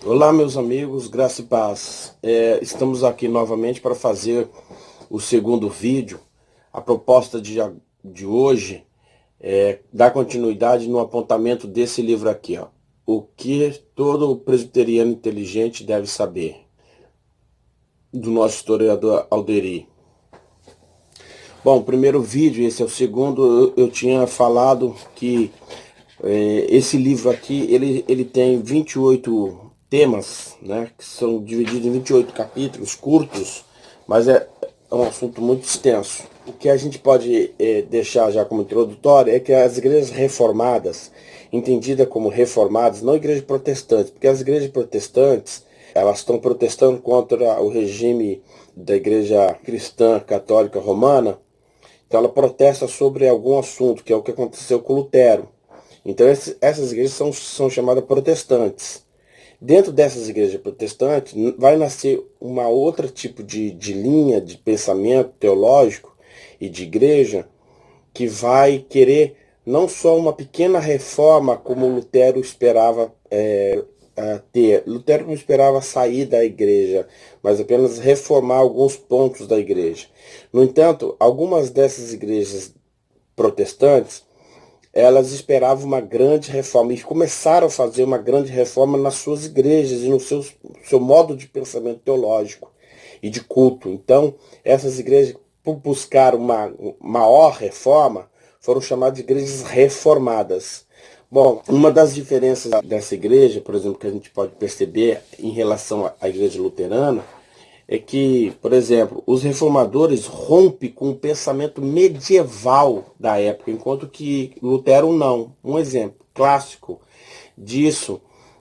Olá, meus amigos, graça e paz. Estamos aqui novamente para fazer o segundo vídeo. A proposta de hoje é dar continuidade no apontamento desse livro aqui, ó. O que todo presbiteriano inteligente deve saber, do nosso historiador Alderi. Bom, o primeiro vídeo, esse é o segundo, eu tinha falado que esse livro aqui, ele tem 28 temas, né, que são divididos em 28 capítulos curtos, mas é um assunto muito extenso. O que a gente pode deixar já como introdutório é que as igrejas reformadas, entendidas como reformadas, não igrejas protestantes, porque as igrejas protestantes, elas estão protestando contra o regime da igreja cristã católica romana, então ela protesta sobre algum assunto, que é o que aconteceu com Lutero. Então essas igrejas são chamadas protestantes. Dentro dessas igrejas protestantes vai nascer uma outra tipo de linha de pensamento teológico e de igreja que vai querer não só uma pequena reforma como Lutero esperava ter. Lutero não esperava sair da igreja, mas apenas reformar alguns pontos da igreja. No entanto, algumas dessas igrejas protestantes elas esperavam uma grande reforma e começaram a fazer uma grande reforma nas suas igrejas e no seu modo de pensamento teológico e de culto. Então, essas igrejas, por buscar uma maior reforma, foram chamadas de igrejas reformadas. Bom, uma das diferenças dessa igreja, por exemplo, que a gente pode perceber em relação à igreja luterana, é que, por exemplo, os reformadores rompem com o pensamento medieval da época, enquanto que Lutero não. Um exemplo clássico disso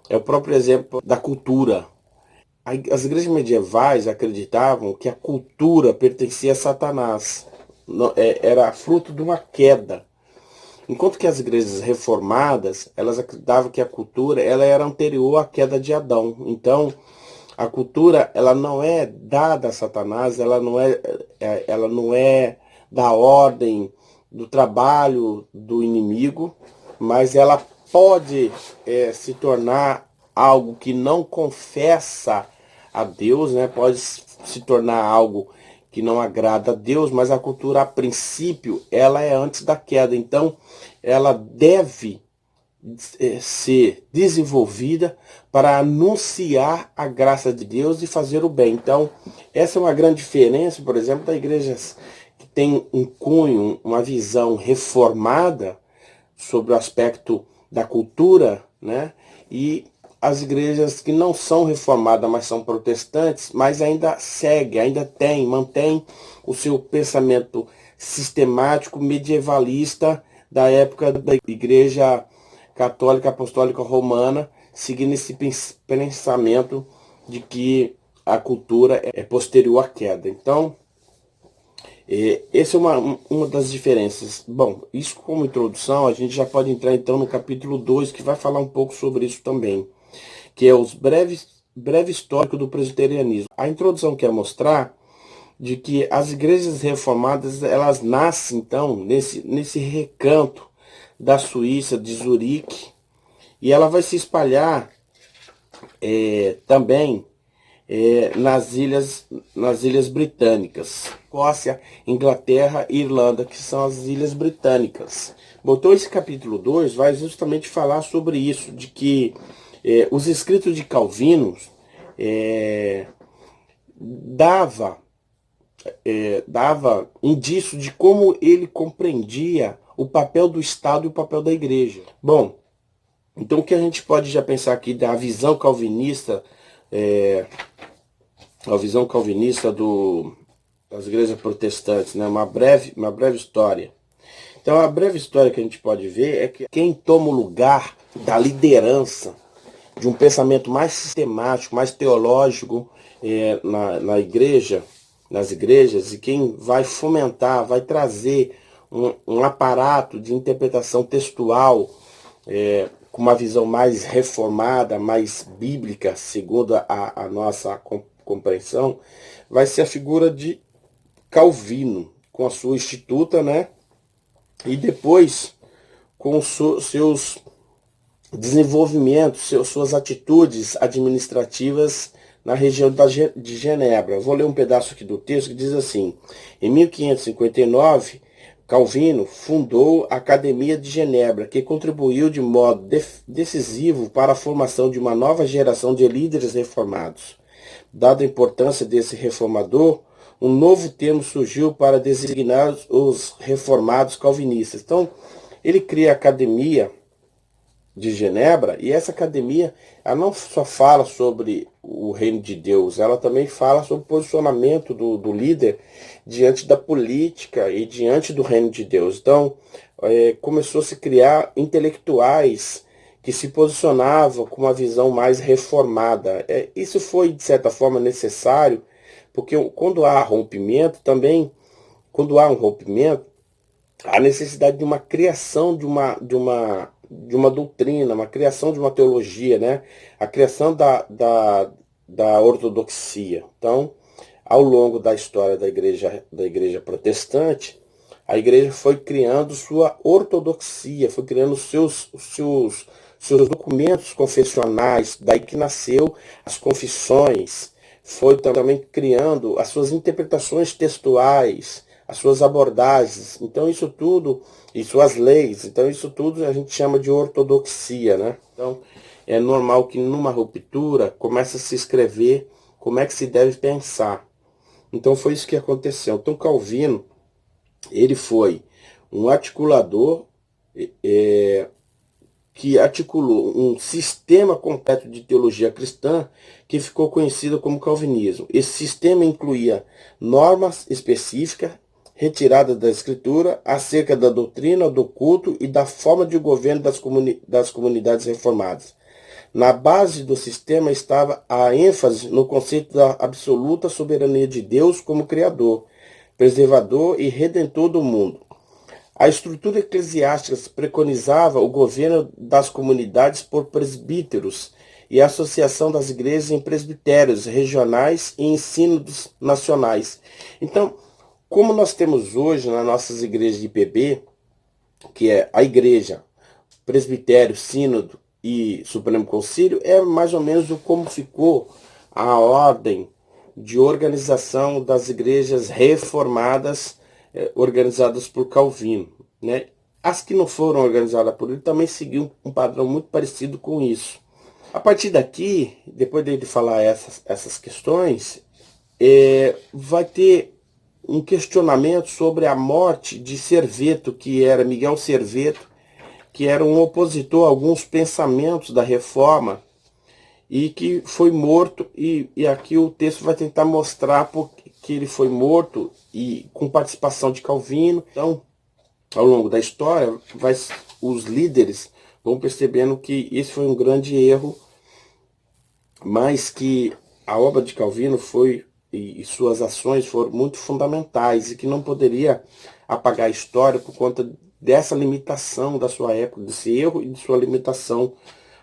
é o próprio exemplo da cultura. As igrejas medievais acreditavam que a cultura pertencia a Satanás, era fruto de uma queda. Enquanto que as igrejas reformadas, elas acreditavam que a cultura ela era anterior à queda de Adão. Então, a cultura, ela não é dada a Satanás, ela não é da ordem do trabalho do inimigo, mas ela pode se tornar algo que não confessa a Deus, né? Pode se tornar algo que não agrada a Deus, mas a cultura, a princípio, ela é antes da queda. Então, ela deve ser desenvolvida para anunciar a graça de Deus e fazer o bem. Então, essa é uma grande diferença, por exemplo, das igrejas que tem um cunho, uma visão reformada sobre o aspecto da cultura, né? E as igrejas que não são reformadas, mas são protestantes, mas ainda seguem, mantém o seu pensamento sistemático medievalista da época da igreja católica apostólica romana, seguindo esse pensamento de que a cultura é posterior à queda. Então, essa é uma das diferenças. Bom, isso como introdução, a gente já pode entrar então no capítulo 2, que vai falar um pouco sobre isso também, que é os breve histórico do presbiterianismo. A introdução quer mostrar de que as igrejas reformadas, elas nascem então nesse recanto da Suíça, de Zurique, e ela vai se espalhar também nas ilhas britânicas, Escócia, Inglaterra e Irlanda, que são as ilhas britânicas. Bom, então esse capítulo 2 vai justamente falar sobre isso, de que os escritos de Calvino dava, dava indício de como ele compreendia o papel do Estado e o papel da igreja. Bom, então o que a gente pode já pensar aqui da visão calvinista, a visão calvinista das igrejas protestantes, né? Uma breve história. Então a breve história que a gente pode ver é que quem toma o lugar da liderança de um pensamento mais sistemático, mais teológico na igreja, nas igrejas, e quem vai fomentar, vai trazer um aparato de interpretação textual com uma visão mais reformada, mais bíblica, segundo a nossa compreensão, vai ser a figura de Calvino, com a sua Instituta, né? E depois com seus desenvolvimento, suas atitudes administrativas na região de Genebra. Eu vou ler um pedaço aqui do texto que diz assim: em 1559, Calvino fundou a Academia de Genebra, que contribuiu de modo decisivo para a formação de uma nova geração de líderes reformados. Dada a importância desse reformador, um novo termo surgiu para designar os reformados calvinistas. Então, ele cria a Academia de Genebra, e essa academia, ela não só fala sobre o reino de Deus, ela também fala sobre o posicionamento do líder diante da política e diante do reino de Deus. Então, começou a se criar intelectuais que se posicionavam com uma visão mais reformada. Isso foi, de certa forma, necessário, porque quando há rompimento, também, quando há um rompimento, a necessidade de uma criação de uma doutrina, uma criação de uma teologia, né? A criação da ortodoxia. Então, ao longo da história da igreja protestante, a igreja foi criando sua ortodoxia, foi criando seus documentos confessionais, daí que nasceu as confissões, foi também criando as suas interpretações textuais, as suas abordagens. Então isso tudo, e suas leis, então isso tudo a gente chama de ortodoxia, né? Então é normal que numa ruptura comece a se escrever como é que se deve pensar. Então foi isso que aconteceu. Então Calvino, ele foi um articulador que articulou um sistema completo de teologia cristã que ficou conhecido como calvinismo. Esse sistema incluía normas específicas retiradas da Escritura acerca da doutrina, do culto e da forma de governo das comunidades reformadas. Na base do sistema estava a ênfase no conceito da absoluta soberania de Deus como Criador, preservador e redentor do mundo. A estrutura eclesiástica preconizava o governo das comunidades por presbíteros e a associação das igrejas em presbitérios regionais e ensínodos nacionais. Então, como nós temos hoje nas nossas igrejas de IPB, que é a igreja, presbitério, sínodo e Supremo Concílio, é mais ou menos como ficou a ordem de organização das igrejas reformadas, organizadas por Calvino, né? As que não foram organizadas por ele também seguiam um padrão muito parecido com isso. A partir daqui, depois de ele falar essas questões, vai ter um questionamento sobre a morte de Serveto, que era Miguel Serveto, que era um opositor a alguns pensamentos da reforma e que foi morto, e aqui o texto vai tentar mostrar que ele foi morto e com participação de Calvino. Então, ao longo da história, os líderes vão percebendo que esse foi um grande erro, mas que a obra de Calvino e suas ações foram muito fundamentais e que não poderia apagar a história por conta dessa limitação da sua época, desse erro e de sua limitação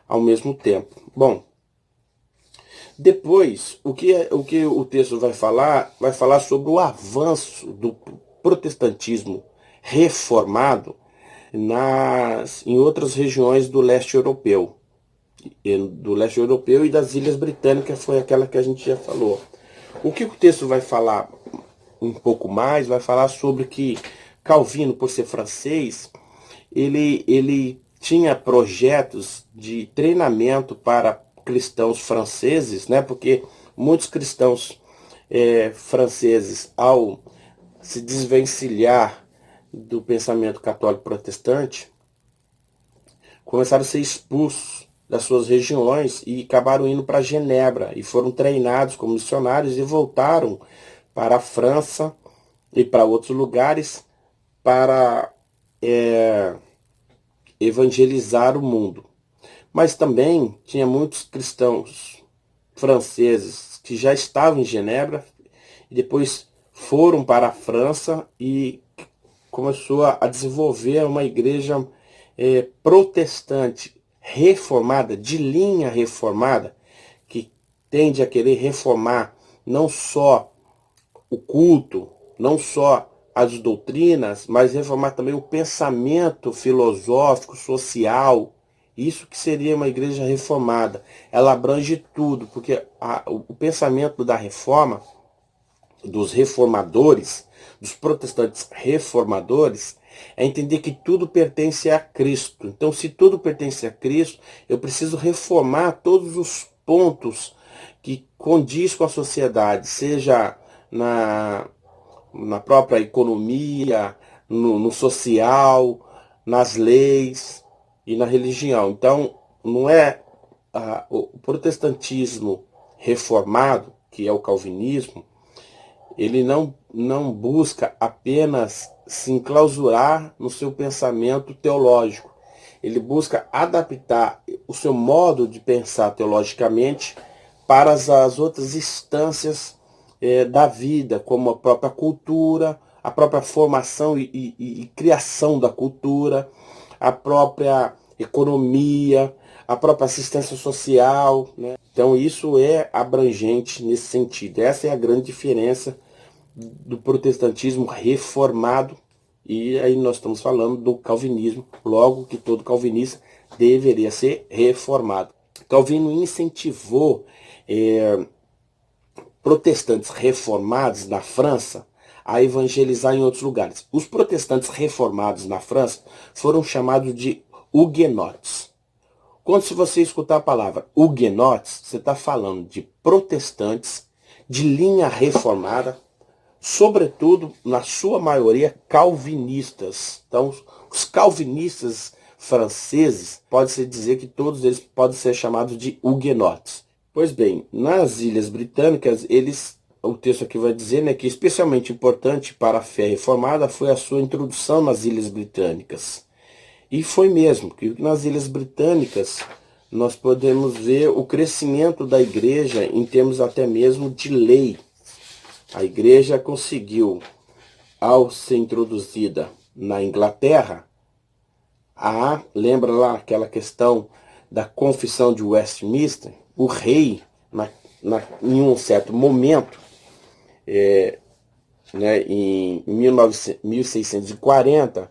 ao mesmo tempo. Bom, depois, o que o texto vai falar sobre o avanço do protestantismo reformado em outras regiões do leste europeu. Do leste europeu e das Ilhas Britânicas, foi aquela que a gente já falou. O que o texto vai falar um pouco mais, vai falar sobre que Calvino, por ser francês, ele tinha projetos de treinamento para cristãos franceses, né? Porque muitos cristãos franceses, ao se desvencilhar do pensamento católico protestante, começaram a ser expulsos das suas regiões e acabaram indo para Genebra e foram treinados como missionários e voltaram para a França e para outros lugares para evangelizar o mundo. Mas também tinha muitos cristãos franceses que já estavam em Genebra e depois foram para a França e começou a desenvolver uma igreja protestante, reformada, de linha reformada, que tende a querer reformar não só o culto, não só as doutrinas, mas reformar também o pensamento filosófico, social Isso que seria uma igreja reformada. Ela abrange tudo, porque o pensamento da reforma, dos reformadores, dos protestantes reformadores, é entender que tudo pertence a Cristo. Então, se tudo pertence a Cristo, eu preciso reformar todos os pontos que condiz com a sociedade, seja na própria economia, no social, nas leis e na religião. Então, não é o protestantismo reformado, que é o calvinismo, ele não busca apenas se enclausurar no seu pensamento teológico. Ele busca adaptar o seu modo de pensar teologicamente para as outras instâncias da vida, como a própria cultura, a própria formação e criação da cultura, a própria economia, a própria assistência social, né? Então isso é abrangente nesse sentido. Essa é a grande diferença do protestantismo reformado, e aí nós estamos falando do calvinismo, logo que todo calvinista deveria ser reformado. Calvino incentivou protestantes reformados na França a evangelizar em outros lugares. Os protestantes reformados na França foram chamados de huguenotes. Quando se você escutar a palavra huguenotes, você está falando de protestantes de linha reformada, sobretudo, na sua maioria, calvinistas. Então, os calvinistas franceses, pode-se dizer que todos eles podem ser chamados de huguenotes. Pois bem, nas Ilhas Britânicas, o texto aqui vai dizer, né, que especialmente importante para a fé reformada foi a sua introdução nas Ilhas Britânicas. E foi mesmo, que nas Ilhas Britânicas nós podemos ver o crescimento da igreja em termos até mesmo de lei. A igreja conseguiu, ao ser introduzida na Inglaterra, lembra lá aquela questão da Confissão de Westminster? O rei, em um certo momento, em 1640,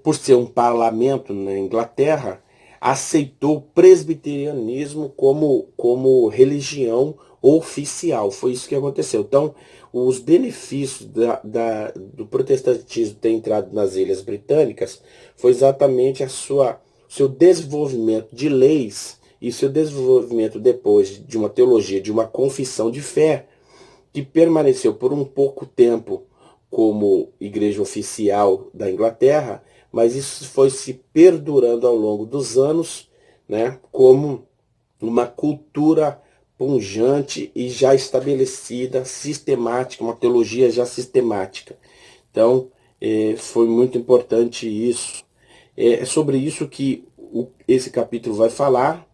por ser um parlamento na Inglaterra, aceitou o presbiterianismo como religião oficial. Foi isso que aconteceu. Então, os benefícios do protestantismo ter entrado nas Ilhas Britânicas foi exatamente seu desenvolvimento de leis e seu desenvolvimento depois de uma teologia, de uma confissão de fé, que permaneceu por um pouco tempo como igreja oficial da Inglaterra, mas isso foi se perdurando ao longo dos anos, né, como uma cultura pungente e já estabelecida, sistemática, uma teologia já sistemática. Então, foi muito importante isso. É sobre isso que esse capítulo vai falar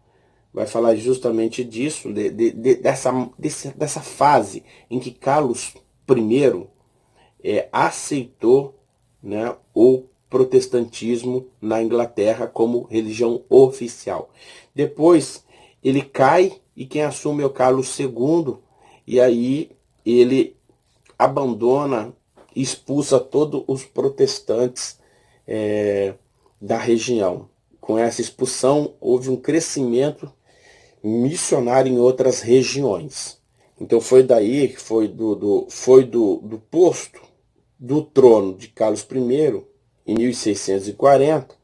justamente disso, dessa fase em que Carlos I aceitou, né, o protestantismo na Inglaterra como religião oficial. Depois ele cai e quem assume é o Carlos II, e aí ele abandona, expulsa todos os protestantes da região. Com essa expulsão houve um crescimento missionário em outras regiões. Então foi daí que foi do posto do trono de Carlos I, em 1640,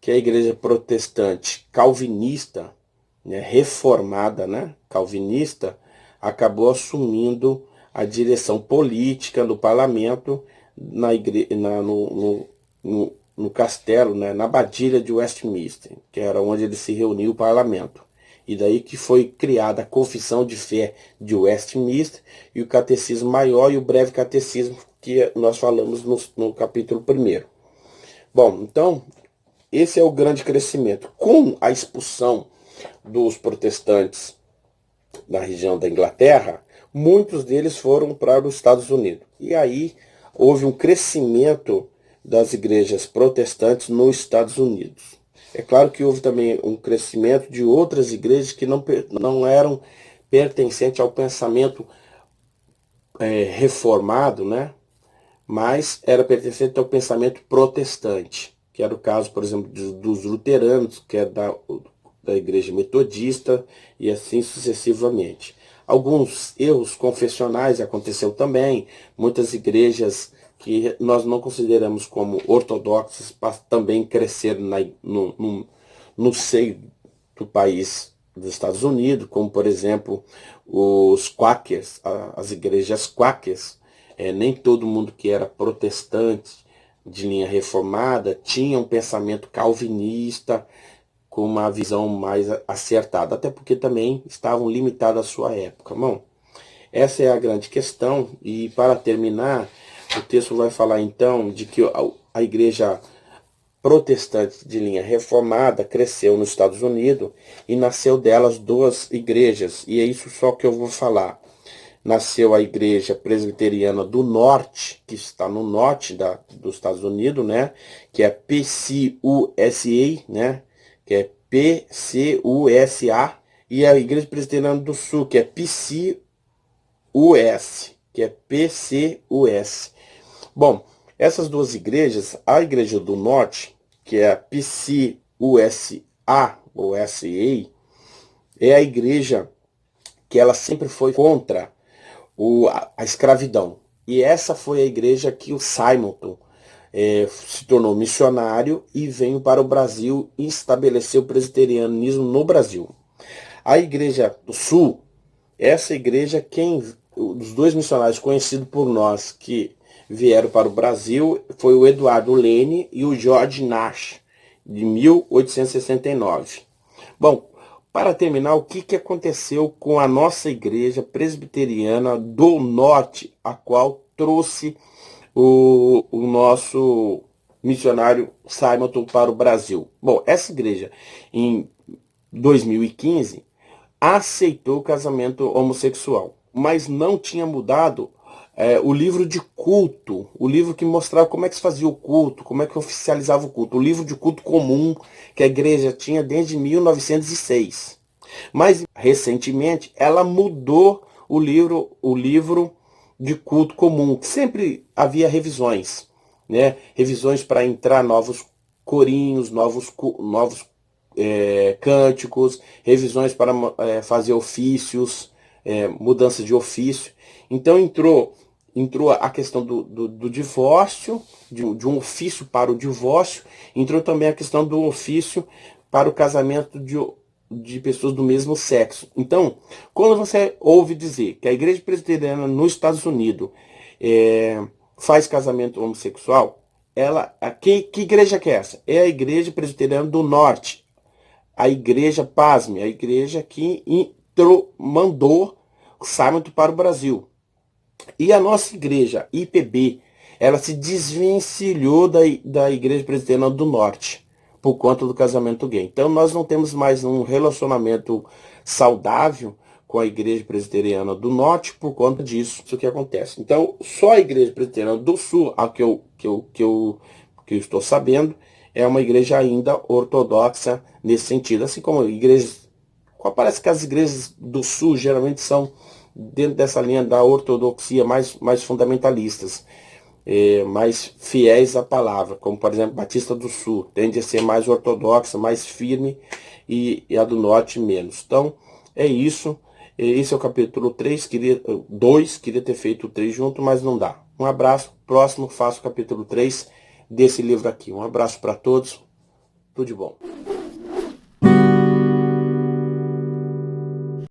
que a igreja protestante calvinista, né, reformada, né, calvinista, acabou assumindo a direção política do parlamento no castelo, né, na Abadilha de Westminster, que era onde ele se reuniu o parlamento. E daí que foi criada a Confissão de Fé de Westminster e o Catecismo Maior e o Breve Catecismo que nós falamos no capítulo 1. Bom, então, esse é o grande crescimento. Com a expulsão dos protestantes da região da Inglaterra, muitos deles foram para os Estados Unidos. E aí houve um crescimento das igrejas protestantes nos Estados Unidos. É claro que houve também um crescimento de outras igrejas que não eram pertencentes ao pensamento reformado, né? Mas era pertencente ao pensamento protestante. que era o caso, por exemplo, dos luteranos, que é da igreja metodista, e assim sucessivamente. Alguns erros confessionais aconteceu também, muitas igrejas que nós não consideramos como ortodoxas também cresceram no seio do país dos Estados Unidos, como por exemplo os Quakers, as igrejas Quakers. Nem todo mundo que era protestante de linha reformada tinha um pensamento calvinista com uma visão mais acertada, até porque também estavam limitados à sua época. Bom, essa é a grande questão, e para terminar, o texto vai falar então de que a igreja protestante de linha reformada cresceu nos Estados Unidos e nasceu delas duas igrejas, e é isso só que eu vou falar. Nasceu a igreja presbiteriana do norte, que está no norte dos Estados Unidos, né? Que é PCUSA, né? Que é PCUSA, e a igreja presbiteriana do sul, que é PCUS, que é PCUS. Bom, essas duas igrejas, a igreja do norte, que é a PCUSA, ou SEA, é a igreja que ela sempre foi contra a escravidão. E essa foi a igreja que o Simonton se tornou missionário e veio para o Brasil e estabeleceu o presbiterianismo no Brasil. A igreja do sul, essa igreja, os dois missionários conhecidos por nós que vieram para o Brasil foi o Eduardo Lane e o George Nash, de 1869. Bom, para terminar, o que aconteceu com a nossa igreja presbiteriana do norte, a qual trouxe o nosso missionário Simonton para o Brasil? Bom, essa igreja, em 2015, aceitou o casamento homossexual, mas não tinha mudado o livro de culto, o livro que mostrava como é que se fazia o culto, como é que oficializava o culto, o livro de culto comum que a igreja tinha desde 1906. Mas, recentemente, ela mudou o livro de culto comum, que sempre havia revisões, né? Revisões para entrar novos corinhos, novos cânticos, revisões para fazer ofícios, mudança de ofício. Então entrou a questão do divórcio, de um ofício para o divórcio, entrou também a questão do ofício para o casamento de pessoas do mesmo sexo. Então, quando você ouve dizer que a igreja presbiteriana nos Estados Unidos faz casamento homossexual, que igreja que é essa? É a igreja presbiteriana do norte. A igreja, pasme, a igreja que mandou o Simonton para o Brasil. E a nossa igreja, IPB, ela se desvencilhou da igreja presbiteriana do norte por conta do casamento gay. Então nós não temos mais um relacionamento saudável com a igreja presbiteriana do norte por conta disso, isso que acontece. Então só a igreja presbiteriana do sul, a que eu estou sabendo, é uma igreja ainda ortodoxa nesse sentido. Assim como igrejas, parece que as igrejas do sul geralmente são dentro dessa linha da ortodoxia mais fundamentalistas, mais fiéis à palavra, como por exemplo Batista do Sul, tende a ser mais ortodoxa, mais firme, e a do Norte menos. Então é isso, esse é o capítulo 3, 2, queria ter feito o 3 junto, mas não dá. Um abraço, próximo faço o capítulo 3 desse livro aqui. Um abraço para todos, tudo de bom.